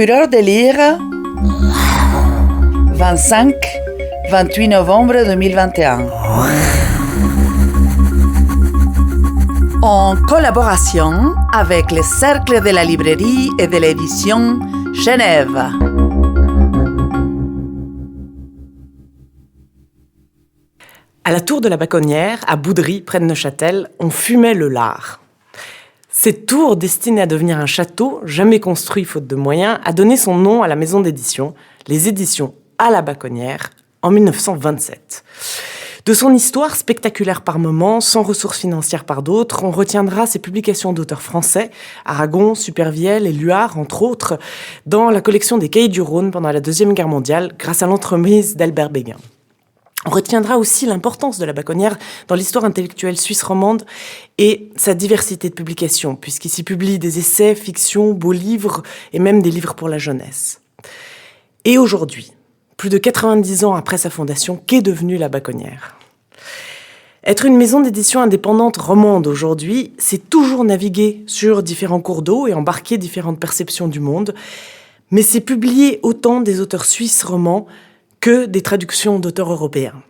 Fureur de lire, 25-28 novembre 2021. En collaboration avec le Cercle de la librairie et de l'édition Genève. À la tour de la Baconnière, à Boudry, près de Neuchâtel, on fumait le lard. Cette tour, destinée à devenir un château, jamais construit faute de moyens, a donné son nom à la maison d'édition, les éditions à la Baconnière, en 1927. De son histoire spectaculaire par moments, sans ressources financières par d'autres, on retiendra ses publications d'auteurs français, Aragon, Supervielle, Éluard, entre autres, dans la collection des Cahiers du Rhône pendant la Deuxième Guerre mondiale, grâce à l'entremise d'Albert Béguin. On retiendra aussi l'importance de la Baconnière dans l'histoire intellectuelle suisse romande et sa diversité de publications, puisqu'il s'y publie des essais, fictions, beaux livres et même des livres pour la jeunesse. Et aujourd'hui, plus de 90 ans après sa fondation, qu'est devenue la Baconnière ? Être une maison d'édition indépendante romande aujourd'hui, c'est toujours naviguer sur différents cours d'eau et embarquer différentes perceptions du monde, mais c'est publier autant des auteurs suisses romans que des traductions d'auteurs européens.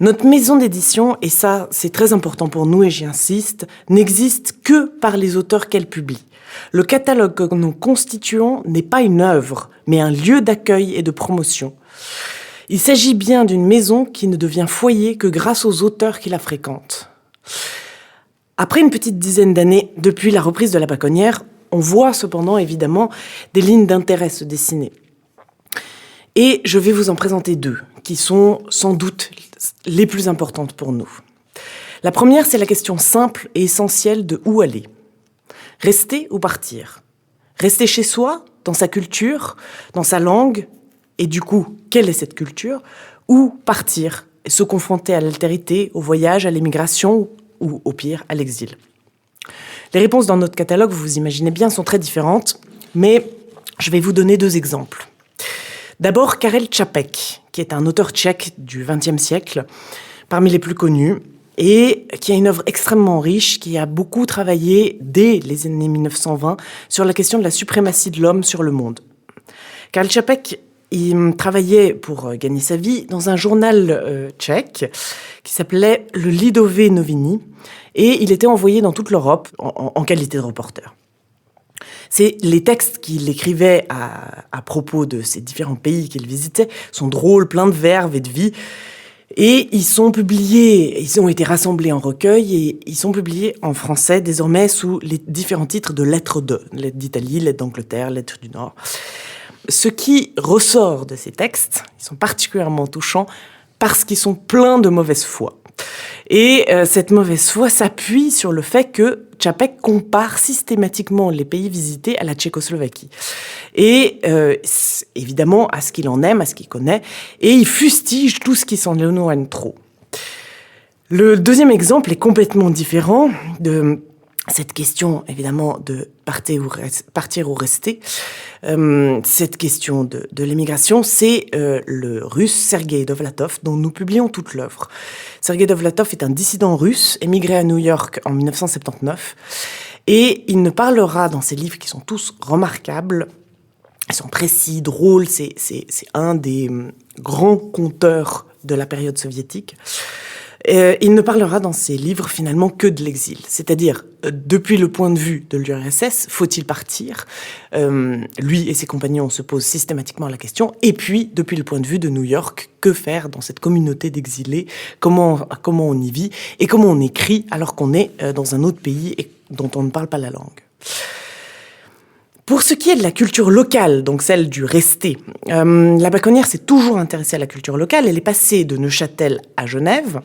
Notre maison d'édition, et ça c'est très important pour nous et j'y insiste, n'existe que par les auteurs qu'elle publie. Le catalogue que nous constituons n'est pas une œuvre, mais un lieu d'accueil et de promotion. Il s'agit bien d'une maison qui ne devient foyer que grâce aux auteurs qui la fréquentent. Après une petite dizaine d'années depuis la reprise de la Baconnière, on voit cependant évidemment des lignes d'intérêt se dessiner. Et je vais vous en présenter deux, qui sont sans doute les plus importantes pour nous. La première, c'est la question simple et essentielle de où aller. Rester ou partir ? Rester chez soi, dans sa culture, dans sa langue, et du coup, quelle est cette culture ? Ou partir et se confronter à l'altérité, au voyage, à l'émigration, ou au pire, à l'exil. Les réponses dans notre catalogue, vous imaginez bien, sont très différentes, mais je vais vous donner deux exemples. D'abord, Karel Čapek, qui est un auteur tchèque du XXe siècle, parmi les plus connus, et qui a une œuvre extrêmement riche, qui a beaucoup travaillé dès les années 1920 sur la question de la suprématie de l'homme sur le monde. Karel Čapek, il travaillait pour gagner sa vie dans un journal tchèque qui s'appelait le Lidové noviny, et il était envoyé dans toute l'Europe en qualité de reporter. C'est les textes qu'il écrivait à propos de ces différents pays qu'il visitait sont drôles, pleins de verve et de vie. Et ils sont publiés, ils ont été rassemblés en recueil et ils sont publiés en français désormais sous les différents titres de lettres de, lettres d'Italie, lettres d'Angleterre, lettres du Nord. Ce qui ressort de ces textes, ils sont particulièrement touchants parce qu'ils sont pleins de mauvaise foi. Et cette mauvaise foi s'appuie sur le fait que Čapek compare systématiquement les pays visités à la Tchécoslovaquie. Et évidemment, à ce qu'il en aime, à ce qu'il connaît, et il fustige tout ce qui s'en éloigne trop. Le deuxième exemple est complètement différent de cette question, évidemment, de partir ou rester. Cette question de l'émigration, c'est le russe Sergueï Dovlatov, dont nous publions toute l'œuvre. Sergueï Dovlatov est un dissident russe, émigré à New York en 1979, et il ne parlera dans ses livres qui sont tous remarquables, ils sont précis, drôles, c'est un des grands conteurs de la période soviétique. Il ne parlera dans ses livres finalement que de l'exil, c'est-à-dire depuis le point de vue de l'URSS, faut-il partir ? Lui et ses compagnons se posent systématiquement la question, et puis depuis le point de vue de New York, que faire dans cette communauté d'exilés ? Comment on y vit et comment on écrit alors qu'on est dans un autre pays et dont on ne parle pas la langue ? Pour ce qui est de la culture locale, donc celle du rester, la Baconnière s'est toujours intéressée à la culture locale. Elle est passée de Neuchâtel à Genève.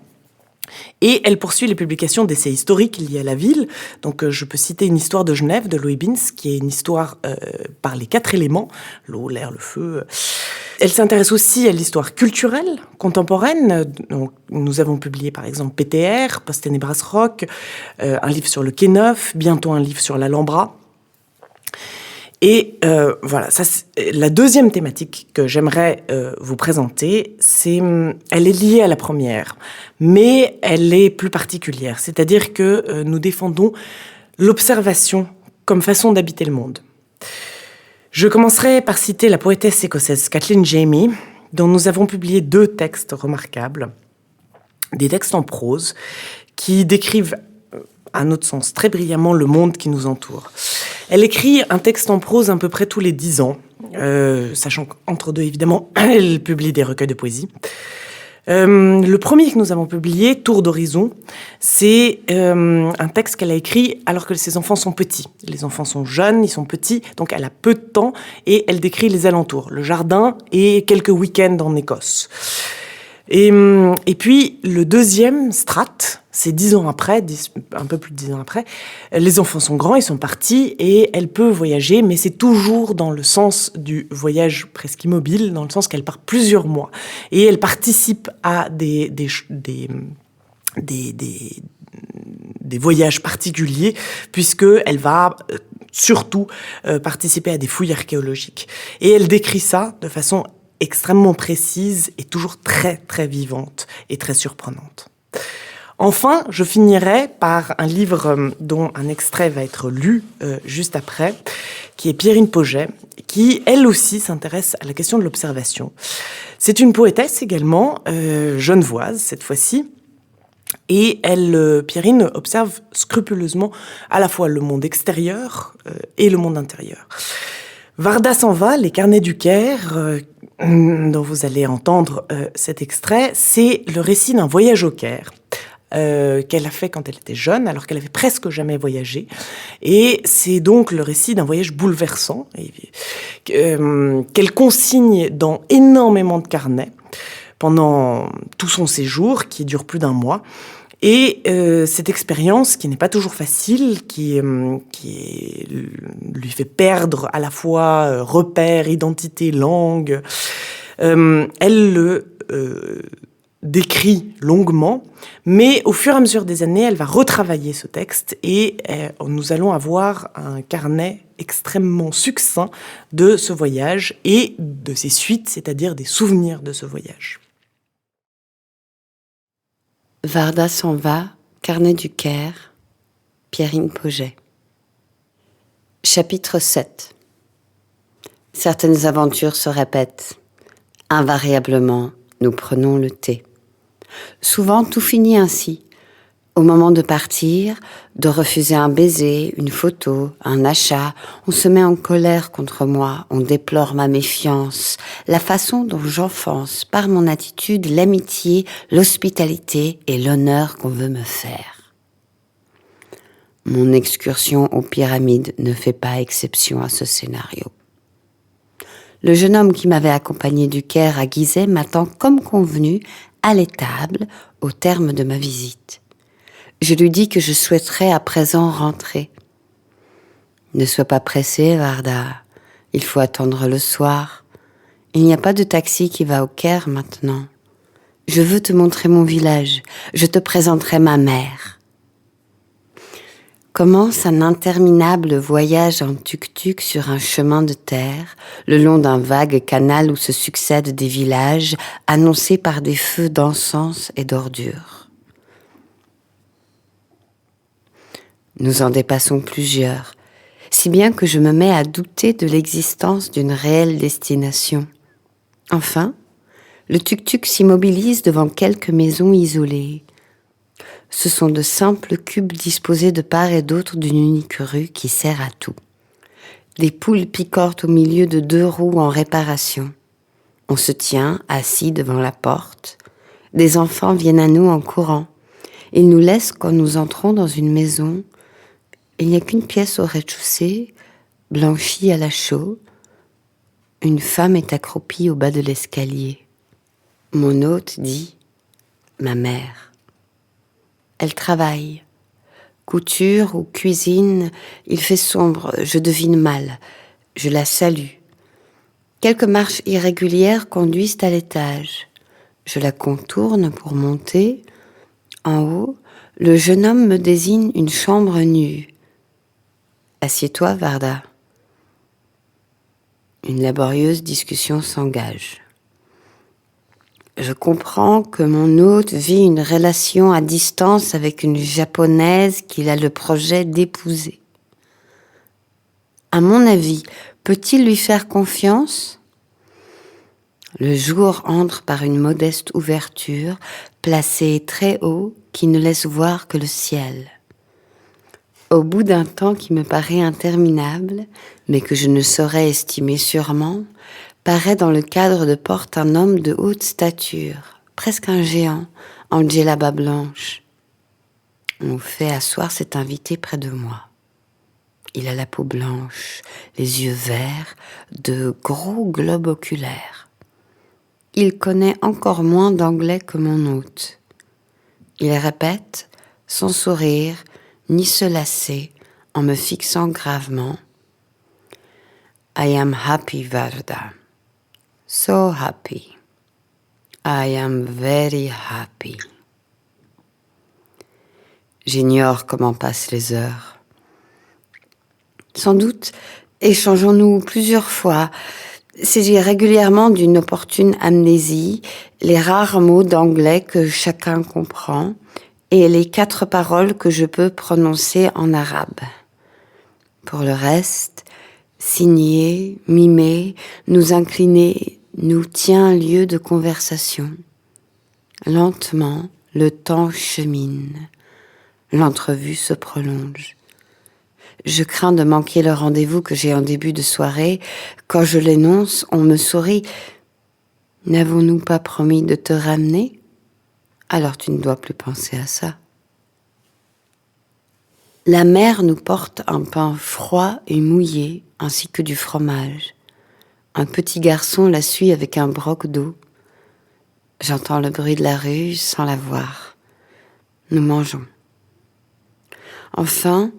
Et elle poursuit les publications d'essais historiques liés à la ville. Donc je peux citer une histoire de Genève de Louis Bins, qui est une histoire par les 4 éléments, l'eau, l'air, le feu. Elle s'intéresse aussi à l'histoire culturelle contemporaine. Donc, nous avons publié par exemple PTR, Post-Ténébras Rock, un livre sur le Quai Neuf, bientôt un livre sur l'Alhambra. Et voilà, ça, la deuxième thématique que j'aimerais vous présenter, elle est liée à la première, mais elle est plus particulière. C'est-à-dire que nous défendons l'observation comme façon d'habiter le monde. Je commencerai par citer la poétesse écossaise Kathleen Jamie, dont nous avons publié 2 textes remarquables, des textes en prose qui décrivent, à notre sens, très brillamment le monde qui nous entoure. Elle écrit un texte en prose à peu près tous les 10 ans, sachant qu'entre deux, évidemment, elle publie des recueils de poésie. Le premier que nous avons publié, Tour d'horizon, c'est un texte qu'elle a écrit alors que ses enfants sont petits. Les enfants sont jeunes, ils sont petits, donc elle a peu de temps et elle décrit les alentours, le jardin et quelques week-ends en Écosse. Et puis le deuxième, Strat, c'est 10 ans après, un peu plus de 10 ans après. Les enfants sont grands, ils sont partis et elle peut voyager, mais c'est toujours dans le sens du voyage presque immobile, dans le sens qu'elle part plusieurs mois. Et elle participe à des voyages particuliers, puisqu'elle va surtout participer à des fouilles archéologiques. Et elle décrit ça de façon extrêmement précise et toujours très, très vivante et très surprenante. Enfin, je finirai par un livre dont un extrait va être lu juste après, qui est Pierrine Pauget, qui, elle aussi, s'intéresse à la question de l'observation. C'est une poétesse également, genevoise cette fois-ci, et Pierrine observe scrupuleusement à la fois le monde extérieur et le monde intérieur. Varda s'en va, les carnets du Caire, dont vous allez entendre cet extrait, c'est le récit d'un voyage au Caire. Qu'elle a fait quand elle était jeune, alors qu'elle avait presque jamais voyagé. Et c'est donc le récit d'un voyage bouleversant qu'elle consigne dans énormément de carnets pendant tout son séjour, qui dure plus d'1 mois. Et cette expérience, qui n'est pas toujours facile, qui lui fait perdre à la fois repères, identité, langue, elle le décrit longuement, mais au fur et à mesure des années, elle va retravailler ce texte et nous allons avoir un carnet extrêmement succinct de ce voyage et de ses suites, c'est-à-dire des souvenirs de ce voyage. Varda s'en va, carnet du Caire, Pierrine Pauget. Chapitre 7. Certaines aventures se répètent. Invariablement, nous prenons le thé. Souvent, tout finit ainsi. Au moment de partir, de refuser un baiser, une photo, un achat, on se met en colère contre moi, on déplore ma méfiance, la façon dont j'enfonce par mon attitude l'amitié, l'hospitalité et l'honneur qu'on veut me faire. Mon excursion aux pyramides ne fait pas exception à ce scénario. Le jeune homme qui m'avait accompagné du Caire à Gizeh m'attend comme convenu à l'étable au terme de ma visite. Je lui dis que je souhaiterais à présent rentrer. Ne sois pas pressée, Varda. Il faut attendre le soir. Il n'y a pas de taxi qui va au Caire maintenant. Je veux te montrer mon village. Je te présenterai ma mère. Commence un interminable voyage en tuk-tuk sur un chemin de terre, le long d'un vague canal où se succèdent des villages annoncés par des feux d'encens et d'ordures. Nous en dépassons plusieurs, si bien que je me mets à douter de l'existence d'une réelle destination. Enfin, le tuk-tuk s'immobilise devant quelques maisons isolées. Ce sont de simples cubes disposés de part et d'autre d'une unique rue qui sert à tout. Des poules picorent au milieu de 2 roues en réparation. On se tient assis devant la porte. Des enfants viennent à nous en courant. Ils nous laissent quand nous entrons dans une maison. Il n'y a qu'une pièce au rez-de-chaussée, blanchie à la chaux. Une femme est accroupie au bas de l'escalier. Mon hôte dit « Ma mère ». Elle travaille. Couture ou cuisine, il fait sombre, je devine mal. Je la salue. Quelques marches irrégulières conduisent à l'étage. Je la contourne pour monter. En haut, le jeune homme me désigne une chambre nue. « Assieds-toi, Varda. » Une laborieuse discussion s'engage. Je comprends que mon hôte vit une relation à distance avec une japonaise qu'il a le projet d'épouser. À mon avis, peut-il lui faire confiance ? Le jour entre par une modeste ouverture, placée très haut, qui ne laisse voir que le ciel. Au bout d'un temps qui me paraît interminable, mais que je ne saurais estimer sûrement, paraît dans le cadre de porte un homme de haute stature, presque un géant, en djellaba blanche. On fait asseoir cet invité près de moi. Il a la peau blanche, les yeux verts, de gros globes oculaires. Il connaît encore moins d'anglais que mon hôte. Il répète, sans sourire, ni se lasser, en me fixant gravement. I am happy, Varda. So happy. I am very happy. J'ignore comment passent les heures. Sans doute échangeons-nous plusieurs fois, saisis régulièrement d'une opportune amnésie, les rares mots d'anglais que chacun comprend et les 4 paroles que je peux prononcer en arabe. Pour le reste, signer, mimer, nous incliner, nous tient lieu de conversation. Lentement, le temps chemine. L'entrevue se prolonge. Je crains de manquer le rendez-vous que j'ai en début de soirée. Quand je l'énonce, on me sourit. N'avons-nous pas promis de te ramener ? Alors tu ne dois plus penser à ça. La mère nous porte un pain froid et mouillé, ainsi que du fromage. Un petit garçon la suit avec un broc d'eau. J'entends le bruit de la rue sans la voir. Nous mangeons. Enfin,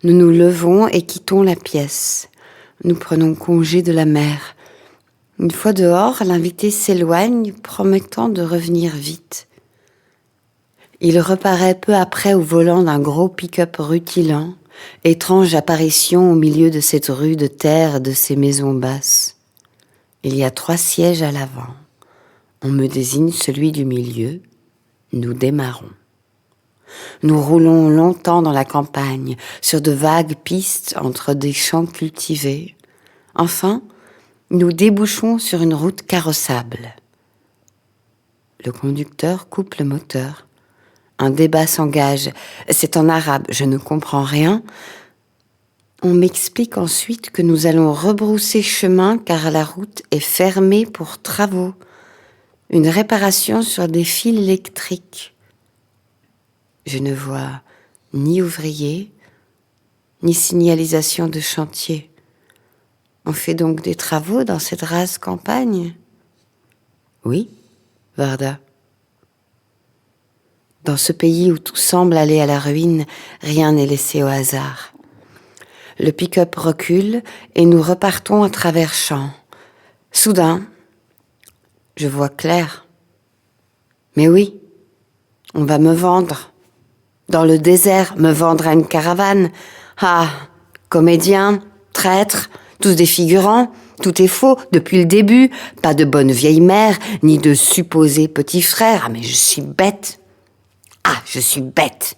nous nous levons et quittons la pièce. Nous prenons congé de la mère. Une fois dehors, l'invité s'éloigne, promettant de revenir vite. Il reparaît peu après au volant d'un gros pick-up rutilant, étrange apparition au milieu de cette rue de terre et de ces maisons basses. Il y a 3 sièges à l'avant. On me désigne celui du milieu. Nous démarrons. Nous roulons longtemps dans la campagne, sur de vagues pistes entre des champs cultivés. Enfin, nous débouchons sur une route carrossable. Le conducteur coupe le moteur. Un débat s'engage. C'est en arabe, je ne comprends rien. On m'explique ensuite que nous allons rebrousser chemin car la route est fermée pour travaux. Une réparation sur des fils électriques. Je ne vois ni ouvrier, ni signalisation de chantier. On fait donc des travaux dans cette rase campagne ? Oui, Varda. Dans ce pays où tout semble aller à la ruine, rien n'est laissé au hasard. Le pick-up recule et nous repartons à travers champs. Soudain, je vois clair. Mais oui, on va me vendre. Dans le désert, me vendre à une caravane. Ah, comédiens, traîtres, tous des figurants, tout est faux depuis le début. Pas de bonne vieille mère, ni de supposé petit frère. Ah, mais je suis bête. Ah, je suis bête.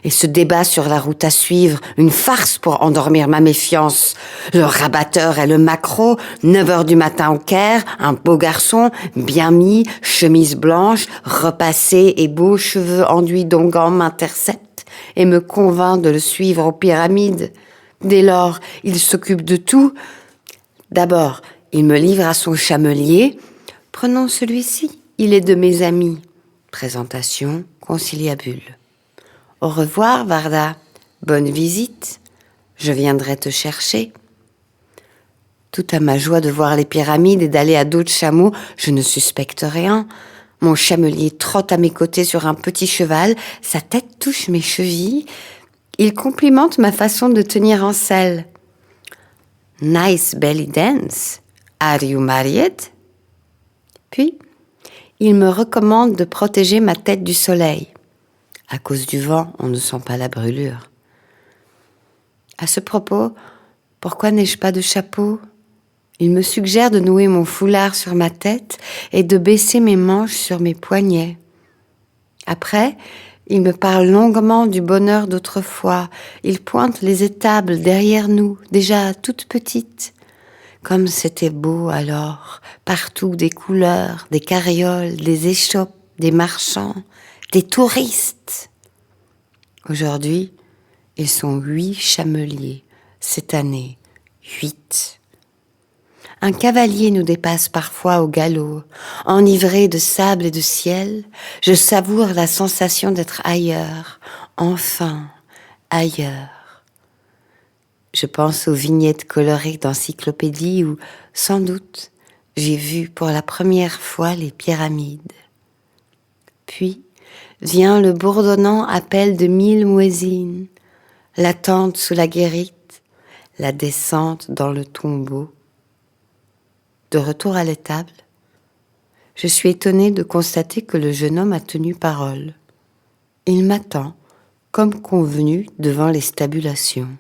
Et ce débat sur la route à suivre, une farce pour endormir ma méfiance. Le rabatteur et le maquereau, 9h du matin au Caire, un beau garçon, bien mis, chemise blanche, repassé et beaux cheveux enduits d'onguents m'intercepte et me convainc de le suivre aux pyramides. Dès lors, il s'occupe de tout. D'abord, il me livre à son chamelier. Prenons celui-ci, il est de mes amis. Présentation, conciliabule. Au revoir, Varda. Bonne visite. Je viendrai te chercher. Tout à ma joie de voir les pyramides et d'aller à dos de chameau, je ne suspecte rien. Mon chamelier trotte à mes côtés sur un petit cheval, sa tête touche mes chevilles. Il complimente ma façon de tenir en selle. Nice belly dance. Are you married? Puis, il me recommande de protéger ma tête du soleil. À cause du vent, on ne sent pas la brûlure. À ce propos, pourquoi n'ai-je pas de chapeau ? Il me suggère de nouer mon foulard sur ma tête et de baisser mes manches sur mes poignets. Après, Il me parle longuement du bonheur d'autrefois. Il pointe les étables derrière nous, déjà toutes petites. Comme c'était beau alors, partout des couleurs, des carrioles, des échoppes, des marchands, des touristes. Aujourd'hui, ils sont 8 chameliers, cette année, 8. Un cavalier nous dépasse parfois au galop. Enivré de sable et de ciel, je savoure la sensation d'être ailleurs, enfin ailleurs. Je pense aux vignettes colorées d'encyclopédies où, sans doute, j'ai vu pour la première fois les pyramides. Puis vient le bourdonnant appel de 1000 muezzins, l'attente sous la guérite, la descente dans le tombeau. De retour à l'étable, je suis étonnée de constater que le jeune homme a tenu parole. Il m'attend, comme convenu, devant les stabulations.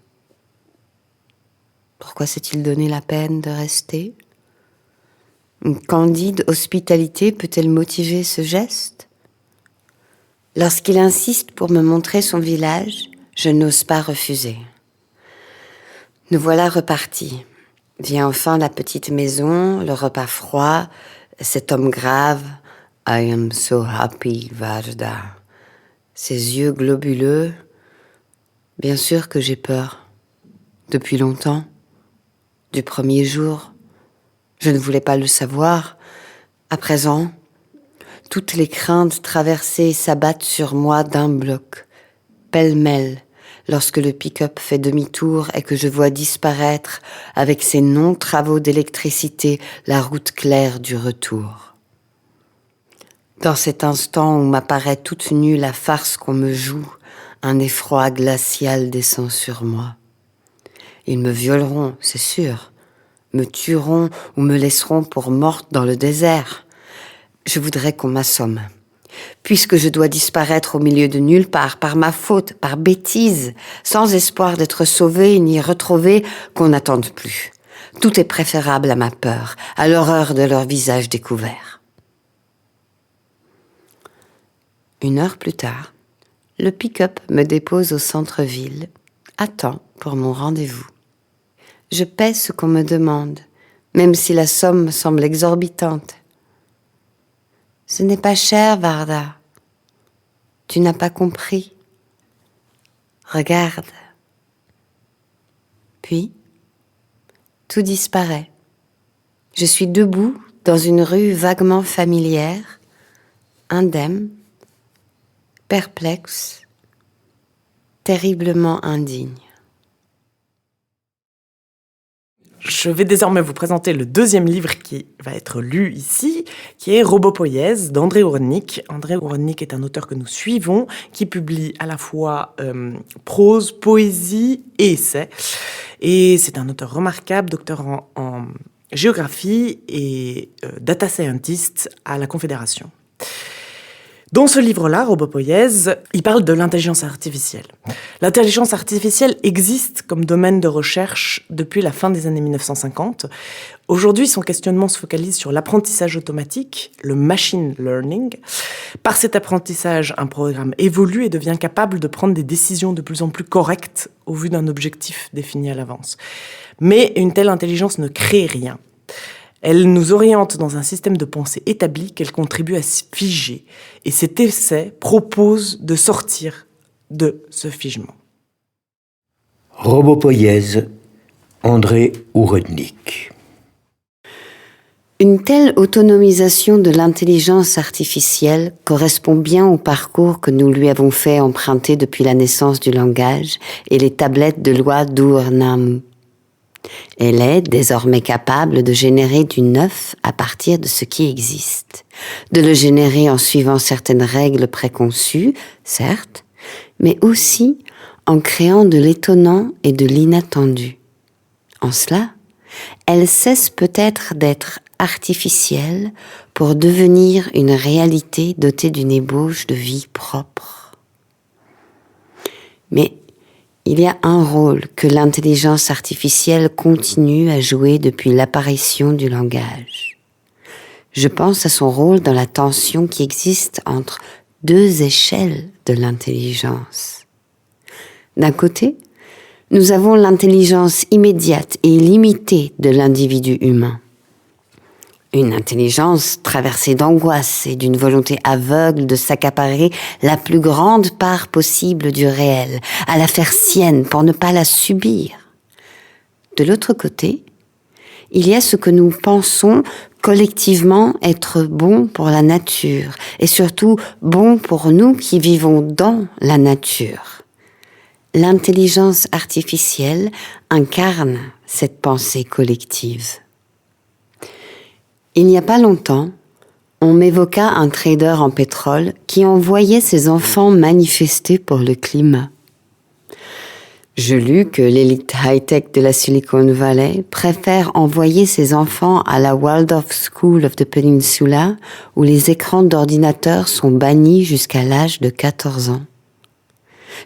Pourquoi s'est-il donné la peine de rester ? Une candide hospitalité peut-elle motiver ce geste ? Lorsqu'il insiste pour me montrer son village, je n'ose pas refuser. Nous voilà repartis. Vient enfin la petite maison, le repas froid, cet homme grave. « I am so happy, Varda ». Ses yeux globuleux. Bien sûr que j'ai peur. Depuis longtemps. Du premier jour. Je ne voulais pas le savoir. À présent, toutes les craintes traversées s'abattent sur moi d'un bloc, pêle-mêle. Lorsque le pick-up fait demi-tour et que je vois disparaître, avec ses non-travaux d'électricité, la route claire du retour. Dans cet instant où m'apparaît toute nue la farce qu'on me joue, un effroi glacial descend sur moi. Ils me violeront, c'est sûr, me tueront ou me laisseront pour morte dans le désert. Je voudrais qu'on m'assomme. Puisque je dois disparaître au milieu de nulle part, par ma faute, par bêtise, sans espoir d'être sauvée ni retrouvée, qu'on n'attende plus. Tout est préférable à ma peur, à l'horreur de leur visage découvert. 1 heure plus tard, le pick-up me dépose au centre-ville, à temps pour mon rendez-vous. Je paie ce qu'on me demande, même si la somme semble exorbitante. Ce n'est pas cher, Varda. Tu n'as pas compris. Regarde. Puis, tout disparaît. Je suis debout dans une rue vaguement familière, indemne, perplexe, terriblement indigne. Je vais désormais vous présenter le 2e livre qui va être lu ici, qui est Robopoïèse d'André Ournik. André Ournik est un auteur que nous suivons, qui publie à la fois prose, poésie et essai. Et c'est un auteur remarquable, docteur en géographie et data scientist à la Confédération. Dans ce livre-là, Robopoïèse, il parle de l'intelligence artificielle. L'intelligence artificielle existe comme domaine de recherche depuis la fin des années 1950. Aujourd'hui, son questionnement se focalise sur l'apprentissage automatique, le machine learning. Par cet apprentissage, un programme évolue et devient capable de prendre des décisions de plus en plus correctes au vu d'un objectif défini à l'avance. Mais une telle intelligence ne crée rien. Elle nous oriente dans un système de pensée établi qu'elle contribue à se figer. Et cet essai propose de sortir de ce figement. Robopoïèse, André Ournik. Une telle autonomisation de l'intelligence artificielle correspond bien au parcours que nous lui avons fait emprunter depuis la naissance du langage et les tablettes de loi d'Ur-Nammu. Elle est désormais capable de générer du neuf à partir de ce qui existe, de le générer en suivant certaines règles préconçues, certes, mais aussi en créant de l'étonnant et de l'inattendu. En cela, elle cesse peut-être d'être artificielle pour devenir une réalité dotée d'une ébauche de vie propre. Mais il y a un rôle que l'intelligence artificielle continue à jouer depuis l'apparition du langage. Je pense à son rôle dans la tension qui existe entre 2 échelles de l'intelligence. D'un côté, nous avons l'intelligence immédiate et limitée de l'individu humain. Une intelligence traversée d'angoisse et d'une volonté aveugle de s'accaparer la plus grande part possible du réel, à la faire sienne pour ne pas la subir. De l'autre côté, il y a ce que nous pensons collectivement être bon pour la nature et surtout bon pour nous qui vivons dans la nature. L'intelligence artificielle incarne cette pensée collective. Il n'y a pas longtemps, on m'évoqua un trader en pétrole qui envoyait ses enfants manifester pour le climat. Je lus que l'élite high-tech de la Silicon Valley préfère envoyer ses enfants à la Waldorf School of the Peninsula où les écrans d'ordinateur sont bannis jusqu'à l'âge de 14 ans.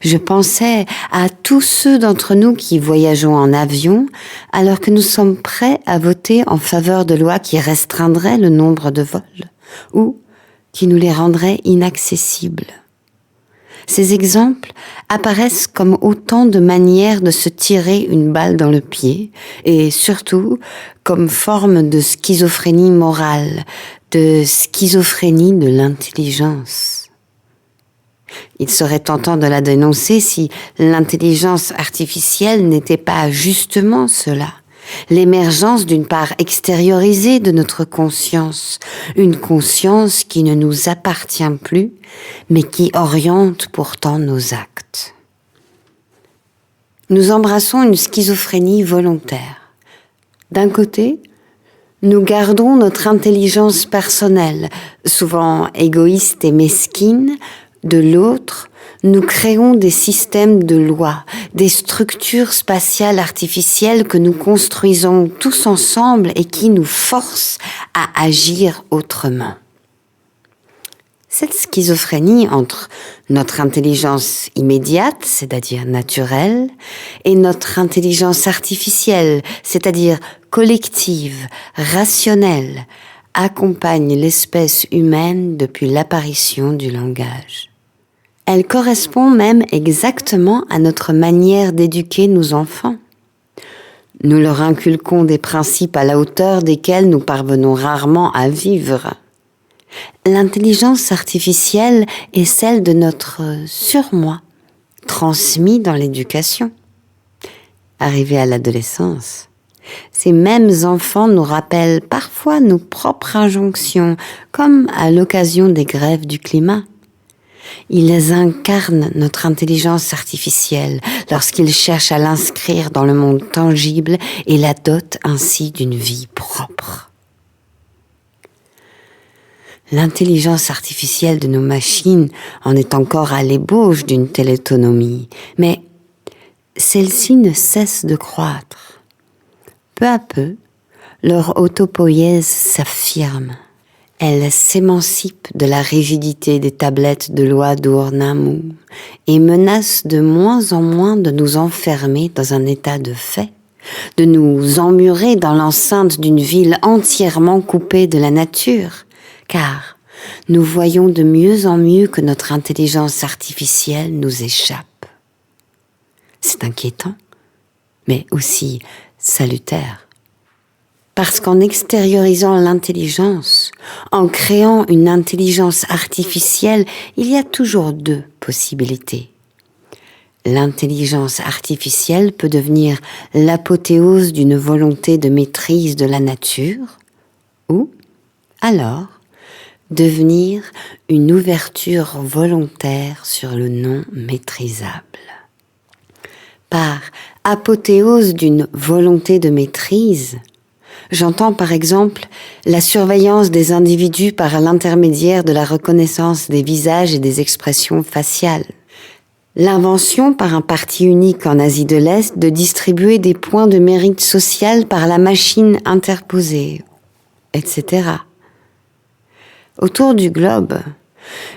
Je pensais à tous ceux d'entre nous qui voyageons en avion alors que nous sommes prêts à voter en faveur de lois qui restreindraient le nombre de vols ou qui nous les rendraient inaccessibles. Ces exemples apparaissent comme autant de manières de se tirer une balle dans le pied et surtout comme forme de schizophrénie morale, de schizophrénie de l'intelligence. Il serait tentant de la dénoncer si l'intelligence artificielle n'était pas justement cela, l'émergence d'une part extériorisée de notre conscience, une conscience qui ne nous appartient plus, mais qui oriente pourtant nos actes. Nous embrassons une schizophrénie volontaire. D'un côté, nous gardons notre intelligence personnelle, souvent égoïste et mesquine. De l'autre, nous créons des systèmes de lois, des structures spatiales artificielles que nous construisons tous ensemble et qui nous forcent à agir autrement. Cette schizophrénie entre notre intelligence immédiate, c'est-à-dire naturelle, et notre intelligence artificielle, c'est-à-dire collective, rationnelle, accompagne l'espèce humaine depuis l'apparition du langage. Elle correspond même exactement à notre manière d'éduquer nos enfants. Nous leur inculquons des principes à la hauteur desquels nous parvenons rarement à vivre. L'intelligence artificielle est celle de notre surmoi, transmis dans l'éducation. Arrivés à l'adolescence, ces mêmes enfants nous rappellent parfois nos propres injonctions, comme à l'occasion des grèves du climat. Ils incarnent notre intelligence artificielle lorsqu'ils cherchent à l'inscrire dans le monde tangible et la dotent ainsi d'une vie propre. L'intelligence artificielle de nos machines en est encore à l'ébauche d'une telle autonomie, mais celle-ci ne cesse de croître. Peu à peu, leur autopoïèse s'affirme. Elle s'émancipe de la rigidité des tablettes de loi d'Ur-Nammu et menace de moins en moins de nous enfermer dans un état de fait, de nous emmurer dans l'enceinte d'une ville entièrement coupée de la nature, car nous voyons de mieux en mieux que notre intelligence artificielle nous échappe. C'est inquiétant, mais aussi salutaire. Parce qu'en extériorisant l'intelligence, en créant une intelligence artificielle, il y a toujours deux possibilités. L'intelligence artificielle peut devenir l'apothéose d'une volonté de maîtrise de la nature, ou alors devenir une ouverture volontaire sur le non maîtrisable. Par apothéose d'une volonté de maîtrise, j'entends par exemple la surveillance des individus par l'intermédiaire de la reconnaissance des visages et des expressions faciales. L'invention par un parti unique en Asie de l'Est de distribuer des points de mérite social par la machine interposée, etc. Autour du globe,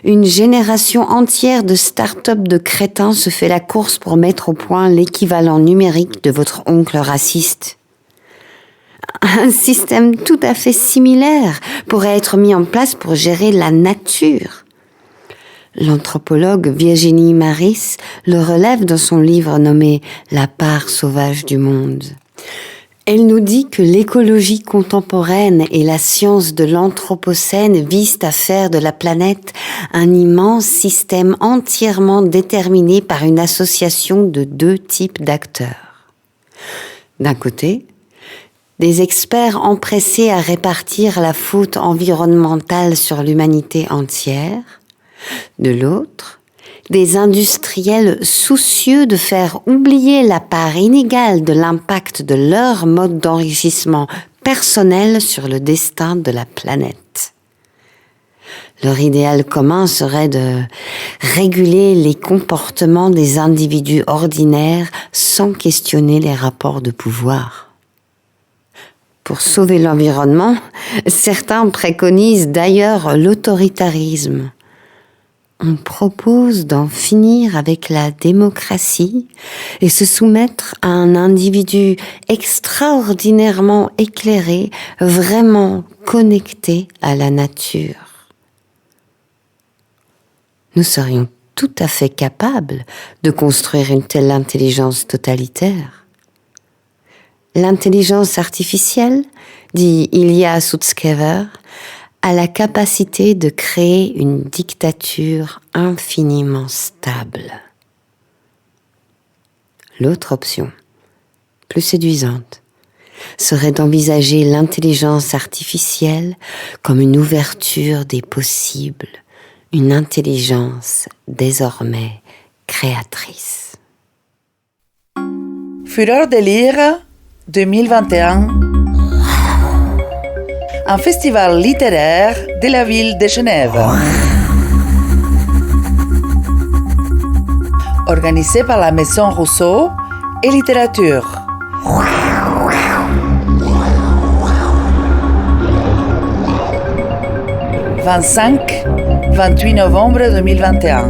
une génération entière de start-up de crétins se fait la course pour mettre au point l'équivalent numérique de votre oncle raciste. Un système tout à fait similaire pourrait être mis en place pour gérer la nature. L'anthropologue Virginie Maris le relève dans son livre nommé « La part sauvage du monde ». Elle nous dit que l'écologie contemporaine et la science de l'anthropocène visent à faire de la planète un immense système entièrement déterminé par une association de deux types d'acteurs. D'un côté, des experts empressés à répartir la faute environnementale sur l'humanité entière. De l'autre, des industriels soucieux de faire oublier la part inégale de l'impact de leur mode d'enrichissement personnel sur le destin de la planète. Leur idéal commun serait de réguler les comportements des individus ordinaires sans questionner les rapports de pouvoir. Pour sauver l'environnement, certains préconisent d'ailleurs l'autoritarisme. On propose d'en finir avec la démocratie et se soumettre à un individu extraordinairement éclairé, vraiment connecté à la nature. Nous serions tout à fait capables de construire une telle intelligence totalitaire. L'intelligence artificielle, dit Ilya Sutskever, a la capacité de créer une dictature infiniment stable. L'autre option, plus séduisante, serait d'envisager l'intelligence artificielle comme une ouverture des possibles, une intelligence désormais créatrice. Fureur de lire 2021. Un festival littéraire de la ville de Genève. Organisé par la Maison Rousseau et Littérature. « 25-28 novembre 2021.